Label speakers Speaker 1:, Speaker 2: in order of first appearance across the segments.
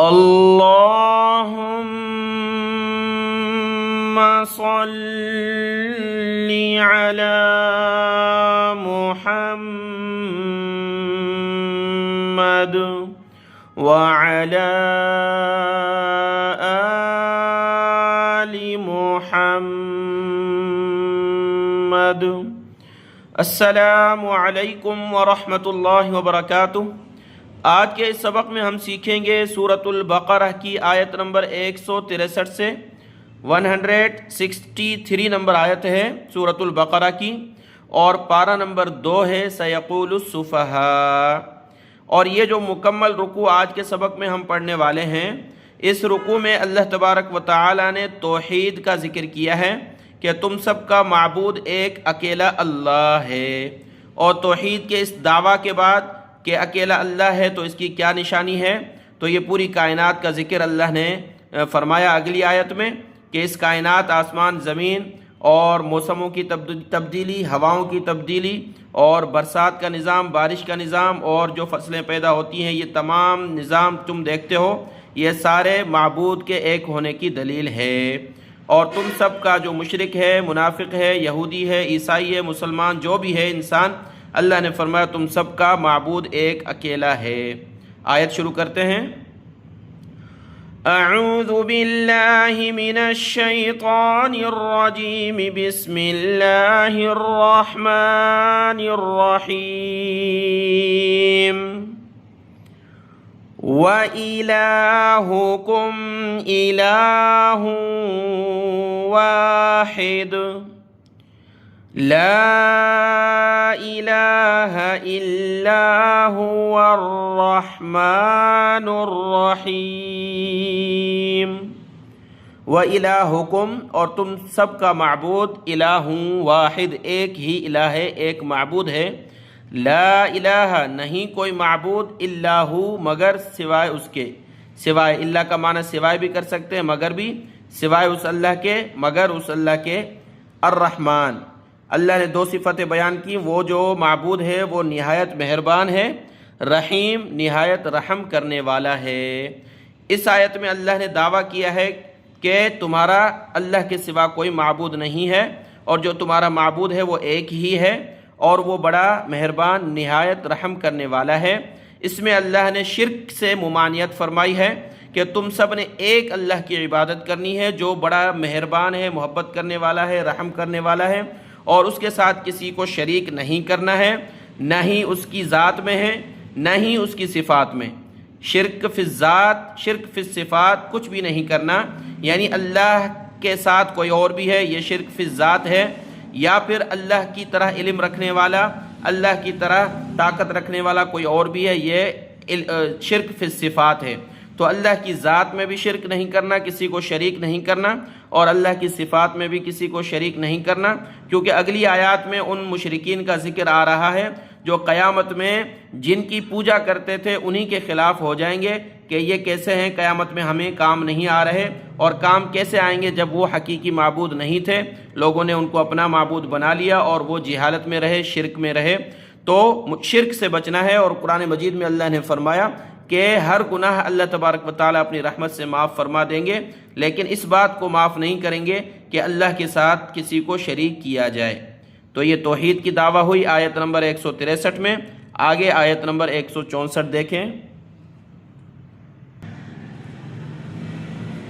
Speaker 1: اللهم صل على محمد وعلى آل محمد۔ السلام علیکم ورحمۃ اللہ وبرکاتہ۔ آج کے اس سبق میں ہم سیکھیں گے سورۃ البقرہ کی آیت نمبر 163 سے 163 نمبر آیت ہے سورۃ البقرہ کی، اور پارہ نمبر 2 ہے سیقول السفہاء۔ اور یہ جو مکمل رکوع آج کے سبق میں ہم پڑھنے والے ہیں، اس رکوع میں اللہ تبارک و تعالی نے توحید کا ذکر کیا ہے کہ تم سب کا معبود ایک اکیلا اللہ ہے، اور توحید کے اس دعویٰ کے بعد کہ اکیلا اللہ ہے تو اس کی کیا نشانی ہے، تو یہ پوری کائنات کا ذکر اللہ نے فرمایا اگلی آیت میں کہ اس کائنات، آسمان، زمین اور موسموں کی تبدیلی، ہواؤں کی تبدیلی اور برسات کا نظام، بارش کا نظام اور جو فصلیں پیدا ہوتی ہیں، یہ تمام نظام تم دیکھتے ہو، یہ سارے معبود کے ایک ہونے کی دلیل ہے۔ اور تم سب کا جو مشرک ہے، منافق ہے، یہودی ہے، عیسائی ہے، مسلمان جو بھی ہے انسان، اللہ نے فرمایا تم سب کا معبود ایک اکیلا ہے۔ آیت شروع کرتے ہیں۔ اعوذ باللہ من الشیطان الرجیم، بسم اللہ الرحمن الرحیم۔ وَإِلَٰهُكُمْ إِلَٰهٌ وَاحِدٌ لا الہ الا هو الرحمن الرحیم۔ وَإِلَٰهُكُمْ، اور تم سب کا معبود، الہ واحد، ایک ہی الہ ہے، ایک معبود ہے۔ لا الہ، نہیں کوئی معبود، الا ہو، مگر سوائے اس کے، سوائے، اللہ کا معنی سوائے بھی کر سکتے ہیں، مگر بھی، سوائے اس اللہ کے، مگر اس اللہ کے۔ الرحمن، اللہ نے دو صفتیں بیان کی، وہ جو معبود ہے وہ نہایت مہربان ہے، رحیم نہایت رحم کرنے والا ہے۔ اس آیت میں اللہ نے دعویٰ کیا ہے کہ تمہارا اللہ کے سوا کوئی معبود نہیں ہے، اور جو تمہارا معبود ہے وہ ایک ہی ہے، اور وہ بڑا مہربان نہایت رحم کرنے والا ہے۔ اس میں اللہ نے شرک سے ممانعت فرمائی ہے کہ تم سب نے ایک اللہ کی عبادت کرنی ہے جو بڑا مہربان ہے، محبت کرنے والا ہے، رحم کرنے والا ہے، اور اس کے ساتھ کسی کو شریک نہیں کرنا ہے، نہ ہی اس کی ذات میں ہے، نہ ہی اس کی صفات میں۔ شرک فی الذات، شرک فی الصفات کچھ بھی نہیں کرنا، یعنی اللہ کے ساتھ کوئی اور بھی ہے، یہ شرک فی الذات ہے، یا پھر اللہ کی طرح علم رکھنے والا، اللہ کی طرح طاقت رکھنے والا کوئی اور بھی ہے، یہ شرک فی الصفات ہے۔ تو اللہ کی ذات میں بھی شرک نہیں کرنا، کسی کو شریک نہیں کرنا، اور اللہ کی صفات میں بھی کسی کو شریک نہیں کرنا، کیونکہ اگلی آیات میں ان مشرکین کا ذکر آ رہا ہے جو قیامت میں جن کی پوجا کرتے تھے انہی کے خلاف ہو جائیں گے کہ یہ کیسے ہیں، قیامت میں ہمیں کام نہیں آ رہے، اور کام کیسے آئیں گے جب وہ حقیقی معبود نہیں تھے، لوگوں نے ان کو اپنا معبود بنا لیا اور وہ جہالت میں رہے، شرک میں رہے۔ تو شرک سے بچنا ہے، اور قرآن مجید میں اللہ نے فرمایا کہ ہر گناہ اللہ تبارک و تعالیٰ اپنی رحمت سے معاف فرما دیں گے، لیکن اس بات کو معاف نہیں کریں گے کہ اللہ کے ساتھ کسی کو شریک کیا جائے۔ تو یہ توحید کی دعویٰ ہوئی آیت نمبر 163 میں۔ آگے آیت نمبر 164 دیکھیں۔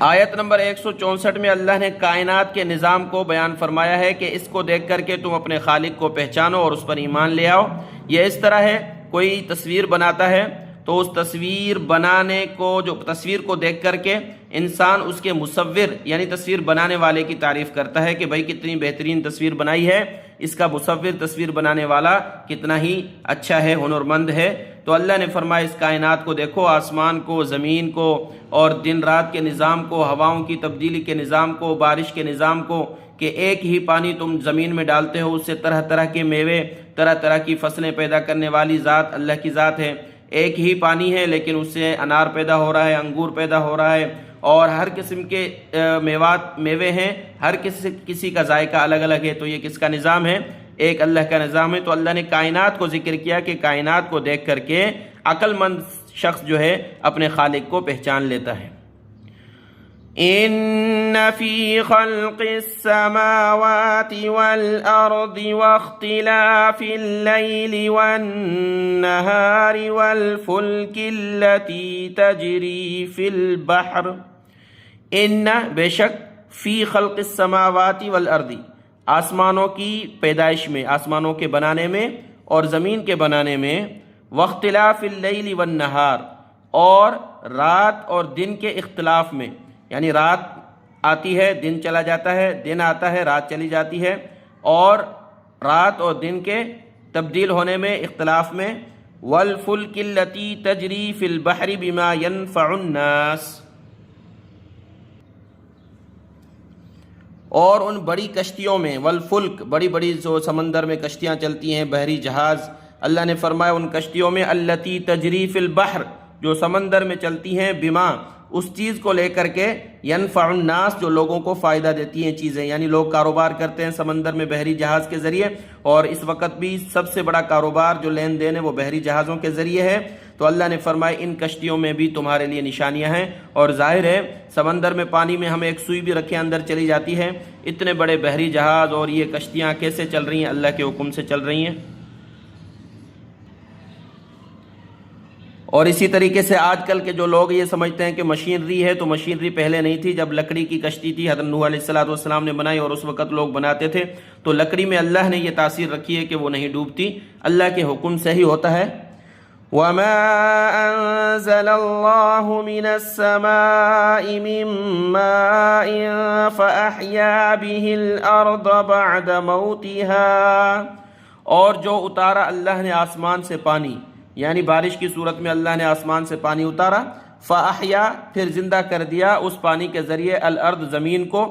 Speaker 1: آیت نمبر 164 میں اللہ نے کائنات کے نظام کو بیان فرمایا ہے کہ اس کو دیکھ کر کے تم اپنے خالق کو پہچانو اور اس پر ایمان لے آؤ۔ یہ اس طرح ہے، کوئی تصویر بناتا ہے تو اس تصویر بنانے کو، جو تصویر کو دیکھ کر کے انسان اس کے مصور یعنی تصویر بنانے والے کی تعریف کرتا ہے کہ بھائی کتنی بہترین تصویر بنائی ہے، اس کا مصور، تصویر بنانے والا کتنا ہی اچھا ہے، ہنرمند ہے۔ تو اللہ نے فرمایا اس کائنات کو دیکھو، آسمان کو، زمین کو، اور دن رات کے نظام کو، ہواؤں کی تبدیلی کے نظام کو، بارش کے نظام کو، کہ ایک ہی پانی تم زمین میں ڈالتے ہو، اس سے طرح طرح کے میوے، طرح طرح کی فصلیں پیدا کرنے والی ذات اللہ کی ذات ہے۔ ایک ہی پانی ہے لیکن اس سے انار پیدا ہو رہا ہے، انگور پیدا ہو رہا ہے، اور ہر قسم کے میوے ہیں، ہر کسی کا ذائقہ الگ الگ ہے۔ تو یہ کس کا نظام ہے؟ ایک اللہ کا نظام ہے۔ تو اللہ نے کائنات کو ذکر کیا کہ کائنات کو دیکھ کر کے عقل مند شخص جو ہے اپنے خالق کو پہچان لیتا ہے۔ ان فی خلق السماوات والارض واختلاف اللیل والنہار والفلک التي تجری فی البحر، ان بے شک فی خلق السماوات والارض آسمانوں کی پیدائش میں، آسمانوں کے بنانے میں اور زمین کے بنانے میں، واختلاف اللیل والنہار اور رات اور دن کے اختلاف میں، یعنی رات آتی ہے دن چلا جاتا ہے، دن آتا ہے رات چلی جاتی ہے، اور رات اور دن کے تبدیل ہونے میں، اختلاف میں، والفلک التی تجری فی البحر بما ينفع الناس، اور ان بڑی کشتیوں میں، والفلک بڑی بڑی جو سمندر میں کشتیاں چلتی ہیں، بحری جہاز، اللہ نے فرمایا ان کشتیوں میں التی تجری فی البحر جو سمندر میں چلتی ہیں، بما اس چیز کو لے کر کے، ینفع الناس جو لوگوں کو فائدہ دیتی ہیں چیزیں، یعنی لوگ کاروبار کرتے ہیں سمندر میں بحری جہاز کے ذریعے، اور اس وقت بھی سب سے بڑا کاروبار جو لین دین ہے وہ بحری جہازوں کے ذریعے ہے۔ تو اللہ نے فرمایا ان کشتیوں میں بھی تمہارے لیے نشانیاں ہیں، اور ظاہر ہے سمندر میں پانی میں ہم ایک سوئی بھی رکھے اندر چلی جاتی ہے، اتنے بڑے بحری جہاز اور یہ کشتیاں کیسے چل رہی ہیں؟ اللہ کے حکم سے چل رہی ہیں۔ اور اسی طریقے سے آج کل کے جو لوگ یہ سمجھتے ہیں کہ مشینری ہے، تو مشینری پہلے نہیں تھی، جب لکڑی کی کشتی تھی حضرت نوح علیہ السلام نے بنائی، اور اس وقت لوگ بناتے تھے، تو لکڑی میں اللہ نے یہ تاثیر رکھی ہے کہ وہ نہیں ڈوبتی، اللہ کے حکم سے ہی ہوتا ہے۔ وَمَا أَنزَلَ اللَّهُ مِنَ السَّمَاءِ مِن مَّاءٍ فَأَحْيَا بِهِ الْأَرْضَ بَعْدَ مَوْتِهَا، اور جو اتارا اللہ نے آسمان سے پانی، یعنی بارش کی صورت میں اللہ نے آسمان سے پانی اتارا، فَأَحْيَا پھر زندہ کر دیا اس پانی کے ذریعے، الارض زمین کو،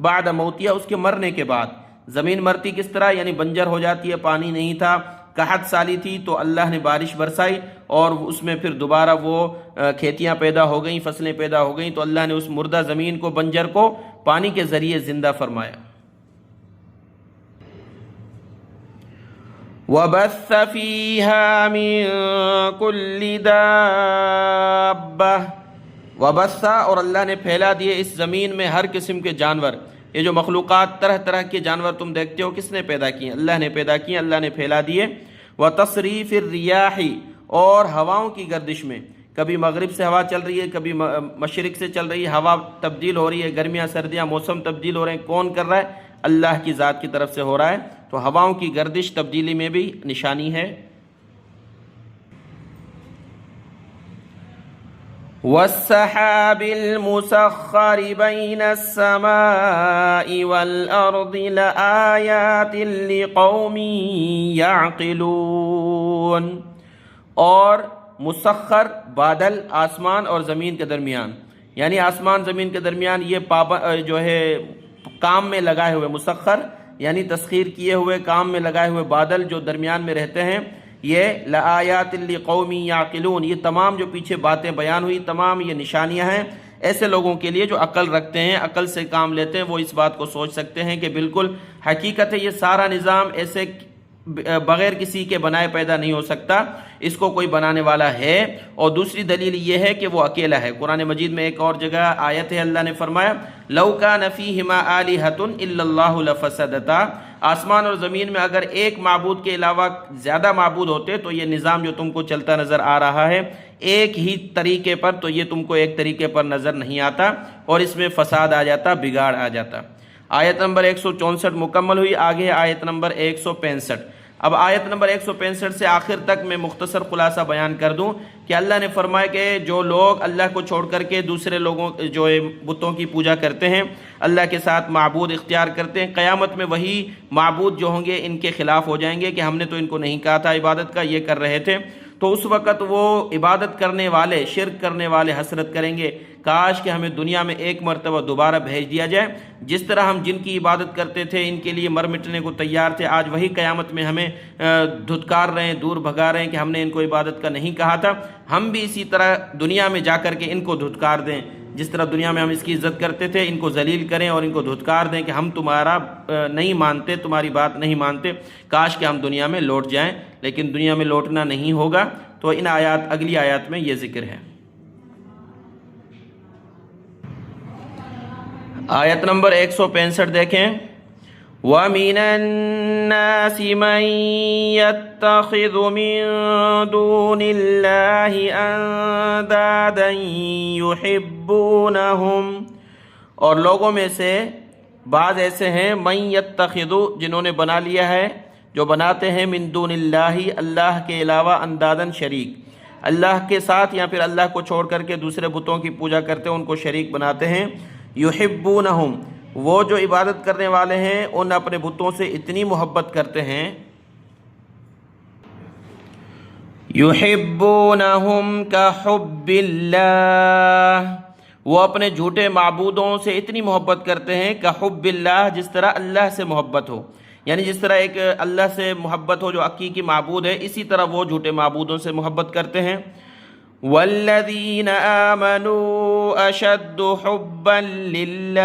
Speaker 1: بعد موتیا اس کے مرنے کے بعد۔ زمین مرتی کس طرح؟ یعنی بنجر ہو جاتی ہے، پانی نہیں تھا، قحط سالی تھی، تو اللہ نے بارش برسائی اور اس میں پھر دوبارہ وہ کھیتیاں پیدا ہو گئیں، فصلیں پیدا ہو گئیں، تو اللہ نے اس مردہ زمین کو، بنجر کو، پانی کے ذریعے زندہ فرمایا۔ وَبَثَّ فِيهَا مِن كُلِّ دَابَّةٍ، وَبَثَّ اور اللہ نے پھیلا دیے اس زمین میں ہر قسم کے جانور، یہ جو مخلوقات طرح طرح کے جانور تم دیکھتے ہو کس نے پیدا کیے؟ اللہ نے پیدا کیے، اللہ نے پھیلا دیے۔ وَتَصْرِيفِ الرِّيَاحِ اور ہواؤں کی گردش میں، کبھی مغرب سے ہوا چل رہی ہے، کبھی مشرق سے چل رہی ہے، ہوا تبدیل ہو رہی ہے، گرمیاں سردیاں موسم تبدیل ہو رہے ہیں، کون کر رہا ہے؟ اللہ کی ذات کی طرف سے ہو رہا ہے۔ تو ہواؤں کی گردش تبدیلی میں بھی نشانی ہے۔ وَالسَّحَابِ الْمُسَخَّرِ بَيْنَ السَّمَاءِ وَالْأَرْضِ لَآيَاتٍ لِقَوْمٍ يَعْقِلُونَ، اور مسخر بادل آسمان اور زمین کے درمیان، یعنی آسمان زمین کے درمیان یہ جو ہے کام میں لگائے ہوئے، مسخر یعنی تسخیر کیے ہوئے، کام میں لگائے ہوئے بادل جو درمیان میں رہتے ہیں، یہ لآیات لقوم یعقلون، یہ تمام جو پیچھے باتیں بیان ہوئی تمام یہ نشانیاں ہیں ایسے لوگوں کے لیے جو عقل رکھتے ہیں، عقل سے کام لیتے ہیں، وہ اس بات کو سوچ سکتے ہیں کہ بالکل حقیقت ہے یہ سارا نظام ایسے بغیر کسی کے بنائے پیدا نہیں ہو سکتا، اس کو کوئی بنانے والا ہے۔ اور دوسری دلیل یہ ہے کہ وہ اکیلا ہے۔ قرآن مجید میں ایک اور جگہ آیت ہے، اللہ نے فرمایا لَوْ كَانَ فِيهِمَا آلِهَةٌ إِلَّا اللَّهُ لَفَسَدَتَا، آسمان اور زمین میں اگر ایک معبود کے علاوہ زیادہ معبود ہوتے تو یہ نظام جو تم کو چلتا نظر آ رہا ہے ایک ہی طریقے پر، تو یہ تم کو ایک طریقے پر نظر نہیں آتا اور اس میں فساد آ جاتا، بگاڑ آ جاتا۔ آیت نمبر 164 مکمل ہوئی، آگے آیت نمبر 165۔ اب آیت نمبر 165 سے آخر تک میں مختصر خلاصہ بیان کر دوں کہ اللہ نے فرمایا کہ جو لوگ اللہ کو چھوڑ کر کے دوسرے لوگوں جو بتوں کی پوجا کرتے ہیں، اللہ کے ساتھ معبود اختیار کرتے ہیں، قیامت میں وہی معبود جو ہوں گے ان کے خلاف ہو جائیں گے کہ ہم نے تو ان کو نہیں کہا تھا عبادت کا، یہ کر رہے تھے۔ تو اس وقت وہ عبادت کرنے والے، شرک کرنے والے حسرت کریں گے، کاش کہ ہمیں دنیا میں ایک مرتبہ دوبارہ بھیج دیا جائے۔ جس طرح ہم جن کی عبادت کرتے تھے، ان کے لیے مر مٹنے کو تیار تھے، آج وہی قیامت میں ہمیں دھتکار رہے ہیں، دور بھگا رہے ہیں کہ ہم نے ان کو عبادت کا نہیں کہا تھا۔ ہم بھی اسی طرح دنیا میں جا کر کے ان کو دھتکار دیں، جس طرح دنیا میں ہم اس کی عزت کرتے تھے، ان کو ذلیل کریں اور ان کو دھتکار دیں کہ ہم تمہارا نہیں مانتے، تمہاری بات نہیں مانتے، کاش کہ ہم دنیا میں لوٹ جائیں، لیکن دنیا میں لوٹنا نہیں ہوگا۔ تو ان آیات اگلی آیات میں یہ ذکر ہے۔ آیت نمبر 165 دیکھیں، وَمِنَ النَّاسِ مَن يَتَّخِذُ مِن دُونِ اللَّهِ أَندَادًا يُحِبُّونَهُمْ، اور لوگوں میں سے بعض ایسے ہیں من یتخذ، جنہوں نے بنا لیا ہے، جو بناتے ہیں من دون اللہ، اللہ کے علاوہ، اندادن شریک، اللہ کے ساتھ یا پھر اللہ کو چھوڑ کر کے دوسرے بتوں کی پوجا کرتے ہیں، ان کو شریک بناتے ہیں۔ یحبونہم، وہ جو عبادت کرنے والے ہیں ان اپنے بتوں سے اتنی محبت کرتے ہیں، یحبونہم کحب اللہ، وہ اپنے جھوٹے معبودوں سے اتنی محبت کرتے ہیں کحب اللہ، جس طرح اللہ سے محبت ہو، یعنی جس طرح ایک اللہ سے محبت ہو جو حقیقی معبود ہے، اسی طرح وہ جھوٹے معبودوں سے محبت کرتے ہیں۔ والذین آمنوا اشد حبا للہ،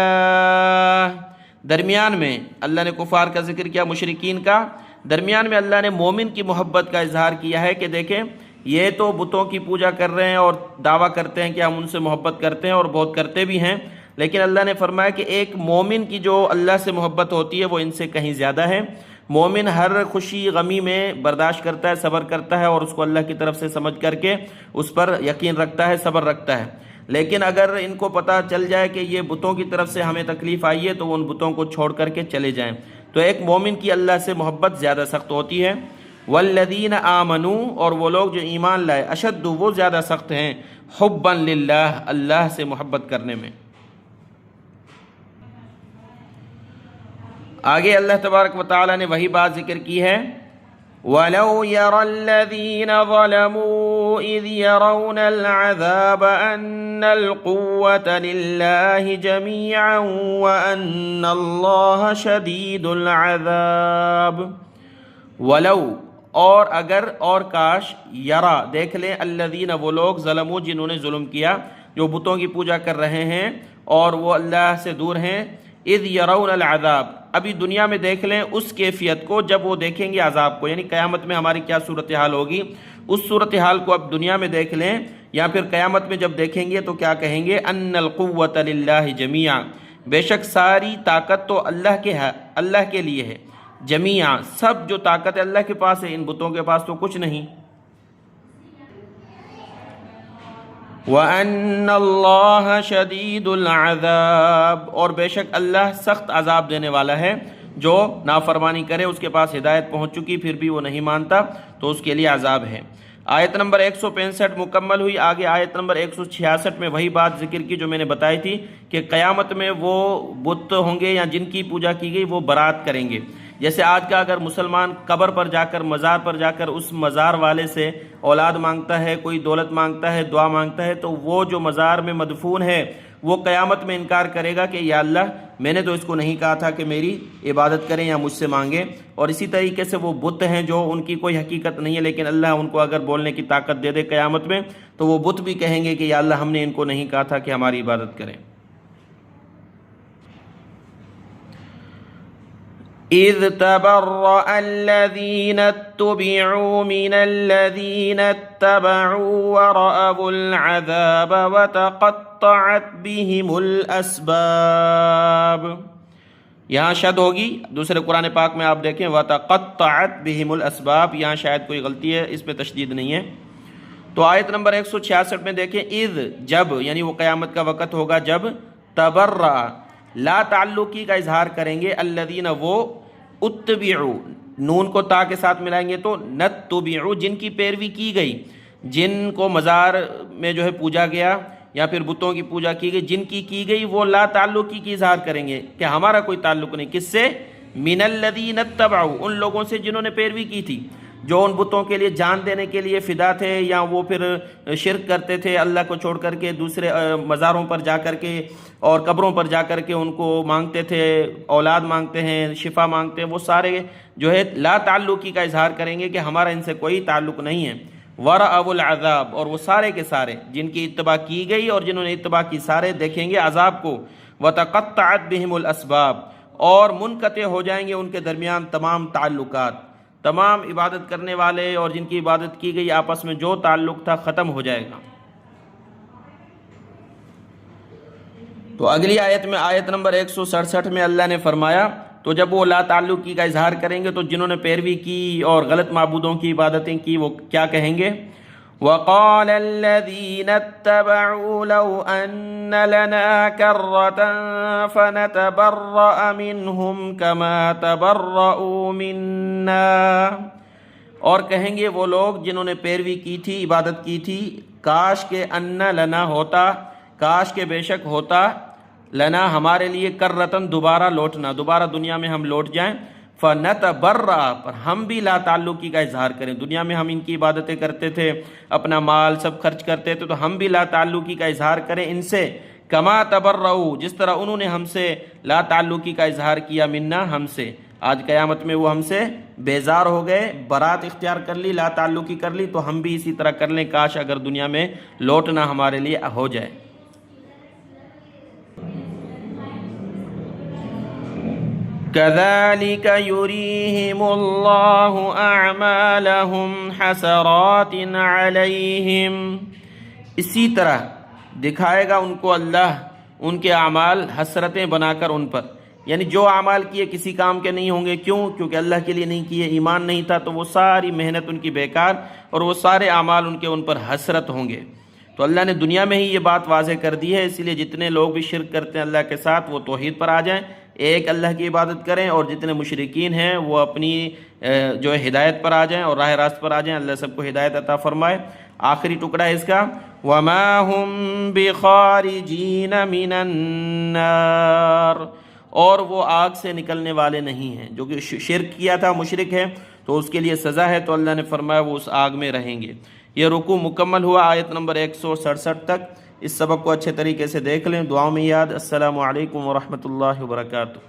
Speaker 1: درمیان میں اللہ نے کفار کا ذکر کیا، مشرکین کا، درمیان میں اللہ نے مومن کی محبت کا اظہار کیا ہے کہ دیکھیں یہ تو بتوں کی پوجا کر رہے ہیں اور دعویٰ کرتے ہیں کہ ہم ان سے محبت کرتے ہیں اور بہت کرتے بھی ہیں، لیکن اللہ نے فرمایا کہ ایک مومن کی جو اللہ سے محبت ہوتی ہے وہ ان سے کہیں زیادہ ہے۔ مومن ہر خوشی غمی میں برداشت کرتا ہے، صبر کرتا ہے، اور اس کو اللہ کی طرف سے سمجھ کر کے اس پر یقین رکھتا ہے، صبر رکھتا ہے۔ لیکن اگر ان کو پتہ چل جائے کہ یہ بتوں کی طرف سے ہمیں تکلیف آئی ہے تو وہ ان بتوں کو چھوڑ کر کے چلے جائیں۔ تو ایک مومن کی اللہ سے محبت زیادہ سخت ہوتی ہے۔ والذین آمنوا، اور وہ لوگ جو ایمان لائے، اشد، وہ زیادہ سخت ہیں، حبا للہ، اللہ سے محبت کرنے میں۔ آگے اللہ تبارک و تعالی نے وہی بات ذکر کی ہے، وَلَوْ يَرَى الَّذِينَ ظَلَمُوا إِذْ يَرَوْنَ الْعَذَابَ أَنَّ الْقُوَّةَ لِلَّهِ جَمِيعًا وَأَنَّ اللَّهَ شَدِيدُ الْعَذَابِ۔ وَلَوْ، اور اگر، اور کاش، یرا، دیکھ لیں، الذین، وہ لوگ، ظلموا، جنہوں نے ظلم کیا، جو بتوں کی پوجا کر رہے ہیں اور وہ اللہ سے دور ہیں، اذ یرون العذاب، ابھی دنیا میں دیکھ لیں اس کیفیت کو جب وہ دیکھیں گے عذاب کو، یعنی قیامت میں ہماری کیا صورتحال ہوگی، اس صورتحال کو اب دنیا میں دیکھ لیں، یا پھر قیامت میں جب دیکھیں گے تو کیا کہیں گے، ان القوۃ للہ جمیعا، بے شک ساری طاقت تو اللہ کے ہے، اللہ کے لیے ہے، جمیعا، سب جو طاقت ہے اللہ کے پاس ہے، ان بتوں کے پاس تو کچھ نہیں۔ وَأَنَّ اللَّهَ شَدِيدُ الْعَذَابِ، اور بے شک اللہ سخت عذاب دینے والا ہے، جو نافرمانی کرے، اس کے پاس ہدایت پہنچ چکی پھر بھی وہ نہیں مانتا تو اس کے لیے عذاب ہے۔ آیت نمبر 165 مکمل ہوئی۔ آگے آیت نمبر 166 میں وہی بات ذکر کی جو میں نے بتائی تھی کہ قیامت میں وہ بت ہوں گے یا جن کی پوجا کی گئی وہ برات کریں گے۔ جیسے آج کا اگر مسلمان قبر پر جا کر، مزار پر جا کر اس مزار والے سے اولاد مانگتا ہے، کوئی دولت مانگتا ہے، دعا مانگتا ہے، تو وہ جو مزار میں مدفون ہے وہ قیامت میں انکار کرے گا کہ یا اللہ، میں نے تو اس کو نہیں کہا تھا کہ میری عبادت کریں یا مجھ سے مانگیں۔ اور اسی طریقے سے وہ بت ہیں جو ان کی کوئی حقیقت نہیں ہے، لیکن اللہ ان کو اگر بولنے کی طاقت دے دے قیامت میں تو وہ بت بھی کہیں گے کہ یا اللہ، ہم نے ان کو نہیں کہا تھا کہ ہماری عبادت کریں۔ اذ تبرأ الذین اتبعوا من الذین اتبعوا ورأوا العذاب وتقطعت بهم الاسباب، یہاں شد ہوگی، دوسرے قرآن پاک میں آپ دیکھیں وتقطعت بهم الاسباب، یہاں شاید کوئی غلطی ہے، اس پہ تشدید نہیں ہے۔ تو آیت نمبر 166 میں دیکھیں، اذ، جب، یعنی وہ قیامت کا وقت ہوگا جب، تبرأ، لا تعلقی کا اظہار کریں گے، الذین، وہ، اتبعوا، نون کو تا کے ساتھ ملائیں گے تو نتبعوا، جن کی پیروی کی گئی، جن کو مزار میں جو ہے پوجا گیا یا پھر بتوں کی پوجا کی گئی، جن کی گئی، وہ لا تعلقی کی اظہار کریں گے کہ ہمارا کوئی تعلق نہیں، کس سے، من الذین اتبعوا، ان لوگوں سے جنہوں نے پیروی کی تھی، جو ان بتوں کے لیے جان دینے کے لیے فدا تھے، یا وہ پھر شرک کرتے تھے اللہ کو چھوڑ کر کے، دوسرے مزاروں پر جا کر کے اور قبروں پر جا کر کے ان کو مانگتے تھے، اولاد مانگتے ہیں، شفا مانگتے ہیں، وہ سارے جو ہے لا تعلقی کا اظہار کریں گے کہ ہمارا ان سے کوئی تعلق نہیں ہے۔ وَرَأَوُا الْعَذَابَ، اور وہ سارے کے سارے جن کی اتباع کی گئی اور جنہوں نے اتباع کی، سارے دیکھیں گے عذاب کو۔ وَتَقَطَّعَتْ بِهِمُ الْأَسْبَابُ، اور منقطع ہو جائیں گے ان کے درمیان تمام تعلقات۔ تمام عبادت کرنے والے اور جن کی عبادت کی گئی آپس میں جو تعلق تھا ختم ہو جائے گا۔ تو اگلی آیت میں آیت نمبر 167 میں اللہ نے فرمایا تو جب وہ لا تعلقی کا اظہار کریں گے تو جنہوں نے پیروی کی اور غلط معبودوں کی عبادتیں کی وہ کیا کہیں گے؟ وَقَالَ الَّذِينَ اتَّبَعُوا لَوْ أَنَّ لَنَا كَرَّةً فَنَتَبَرَّأَ مِنْهُمْ كَمَا تَبَرَّؤُوا مِنَّا، اور کہیں گے وہ لوگ جنہوں نے پیروی کی تھی، عبادت کی تھی، کاش کہ ان لنا ہوتا، کاش کہ بے شک ہوتا، لنا ہمارے لیے کرتن دوبارہ لوٹنا، دوبارہ دنیا میں ہم لوٹ جائیں، فنتبرأ پر ہم بھی لا تعلقی کا اظہار کریں۔ دنیا میں ہم ان کی عبادتیں کرتے تھے، اپنا مال سب خرچ کرتے تھے، تو ہم بھی لا تعلقی کا اظہار کریں ان سے، کما تبرؤ جس طرح انہوں نے ہم سے لا تعلقی کا اظہار کیا، منا ہم سے۔ آج قیامت میں وہ ہم سے بیزار ہو گئے، برات اختیار کر لی، لا تعلقی کر لی، تو ہم بھی اسی طرح کر لیں، کاش اگر دنیا میں لوٹنا ہمارے لیے ہو جائے۔ كَذَلِكَ يُرِيهِمُ اللَّهُ أَعْمَالَهُمْ حَسَرَاتٍ عَلَيْهِمْ، اسی طرح دکھائے گا ان کو اللہ ان کے اعمال حسرتیں بنا کر ان پر، یعنی جو اعمال کیے کسی کام کے نہیں ہوں گے، کیوں؟ کیونکہ اللہ کے لیے نہیں کیے، ایمان نہیں تھا، تو وہ ساری محنت ان کی بیکار اور وہ سارے اعمال ان کے ان پر حسرت ہوں گے۔ تو اللہ نے دنیا میں ہی یہ بات واضح کر دی ہے، اسی لیے جتنے لوگ بھی شرک کرتے ہیں اللہ کے ساتھ وہ توحید پر آ جائیں، ایک اللہ کی عبادت کریں، اور جتنے مشرکین ہیں وہ اپنی جو ہے ہدایت پر آ جائیں اور راہ راست پر آ جائیں۔ اللہ سب کو ہدایت عطا فرمائے۔ آخری ٹکڑا ہے اس کا، وَمَا هُمْ بِخَارِجِينَ مِنَ النَّارِ، اور وہ آگ سے نکلنے والے نہیں ہیں۔ جو کہ شرک کیا تھا، مشرک ہے، تو اس کے لیے سزا ہے، تو اللہ نے فرمایا وہ اس آگ میں رہیں گے۔ یہ رکوع مکمل ہوا آیت نمبر 167 تک۔ اس سبق کو اچھے طریقے سے دیکھ لیں، دعاؤں میں یاد۔ السلام علیکم ورحمۃ اللہ وبرکاتہ۔